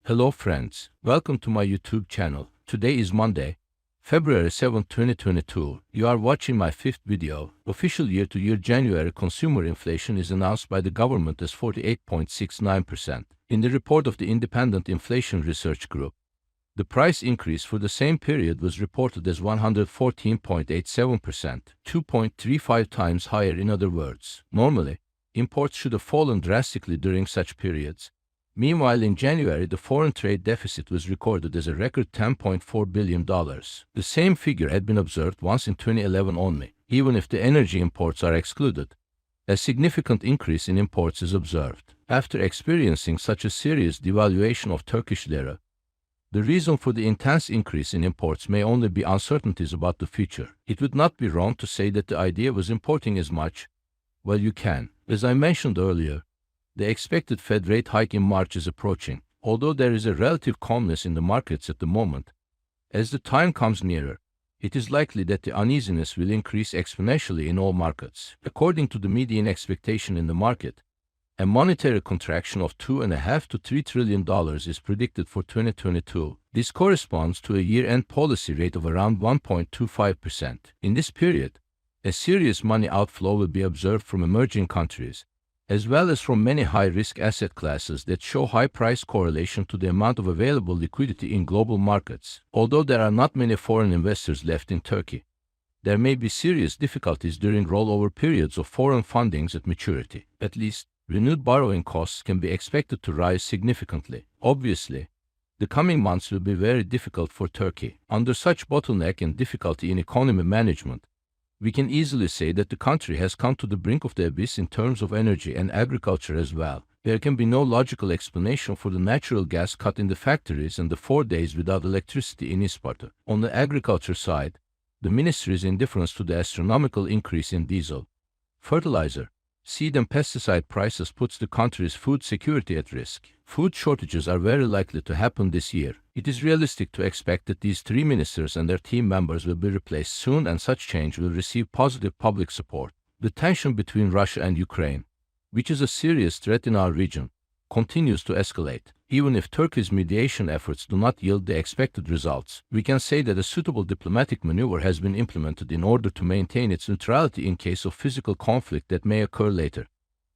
Hello friends, welcome to my YouTube channel. Today is Monday, February 7, 2022. You are watching my fifth video. Official year-to-year January consumer inflation is announced by the government as 48.69%. In the report of the Independent Inflation Research Group, the price increase for the same period was reported as 114.87%, 2.35 times higher. In other words, normally, imports should have fallen drastically during such periods. Meanwhile, in January, the foreign trade deficit was recorded as a record $10.4 billion. The same figure had been observed once in 2011 only. Even if the energy imports are excluded, a significant increase in imports is observed. After experiencing such a serious devaluation of Turkish lira, the reason for the intense increase in imports may only be uncertainties about the future. It would not be wrong to say that the idea was importing as much. Well, you can. As I mentioned earlier, the expected Fed rate hike in March is approaching, although there is a relative calmness in the markets at the moment. As the time comes nearer, it is likely that the uneasiness will increase exponentially in all markets. According to the median expectation in the market, a monetary contraction of $2.5 to $3 trillion is predicted for 2022. This corresponds to a year-end policy rate of around 1.25%. In this period, a serious money outflow will be observed from emerging countries, as well as from many high-risk asset classes that show high price correlation to the amount of available liquidity in global markets. Although there are not many foreign investors left in Turkey, there may be serious difficulties during rollover periods of foreign fundings at maturity. At least, renewed borrowing costs can be expected to rise significantly. Obviously, the coming months will be very difficult for Turkey. Under such bottleneck and difficulty in economy management, we can easily say that the country has come to the brink of the abyss in terms of energy and agriculture as well. There can be no logical explanation for the natural gas cut in the factories and the 4 days without electricity in Isparta. On the agriculture side, the ministry's indifference to the astronomical increase in diesel, fertilizer, seed and pesticide prices puts the country's food security at risk. Food shortages are very likely to happen this year. It is realistic to expect that these three ministers and their team members will be replaced soon, and such change will receive positive public support. The tension between Russia and Ukraine, which is a serious threat in our region, continues to escalate. Even if Turkey's mediation efforts do not yield the expected results, we can say that a suitable diplomatic maneuver has been implemented in order to maintain its neutrality in case of physical conflict that may occur later,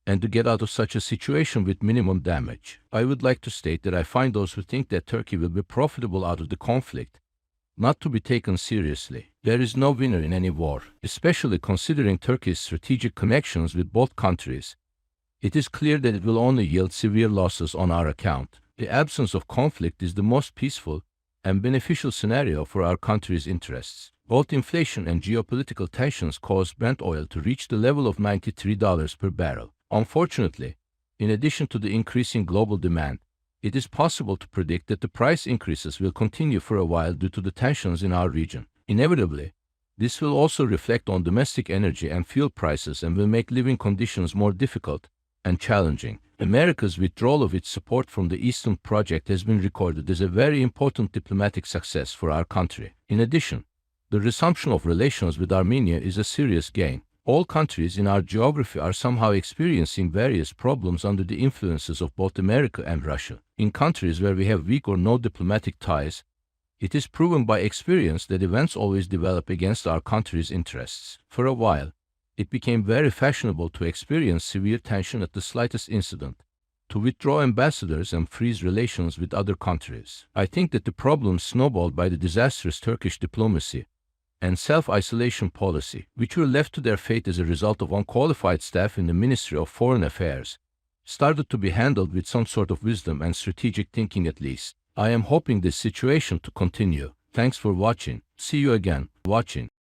and to get out of such a situation with minimum damage. I would like to state that I find those who think that Turkey will be profitable out of the conflict not to be taken seriously. There is no winner in any war, especially considering Turkey's strategic connections with both countries. It is clear that it will only yield severe losses on our account. The absence of conflict is the most peaceful and beneficial scenario for our country's interests. Both inflation and geopolitical tensions caused Brent oil to reach the level of $93 per barrel. Unfortunately, in addition to the increasing global demand, it is possible to predict that the price increases will continue for a while due to the tensions in our region. Inevitably, this will also reflect on domestic energy and fuel prices and will make living conditions more difficult and challenging. America's withdrawal of its support from the Eastern Project has been recorded as a very important diplomatic success for our country. In addition, the resumption of relations with Armenia is a serious gain. All countries in our geography are somehow experiencing various problems under the influences of both America and Russia. In countries where we have weak or no diplomatic ties, it is proven by experience that events always develop against our country's interests. For a while, it became very fashionable to experience severe tension at the slightest incident, to withdraw ambassadors and freeze relations with other countries. I think that the problems snowballed by the disastrous Turkish diplomacy and self-isolation policy, which were left to their fate as a result of unqualified staff in the Ministry of Foreign Affairs, started to be handled with some sort of wisdom and strategic thinking at least. I am hoping this situation to continue. Thanks for watching. See you again. Watching.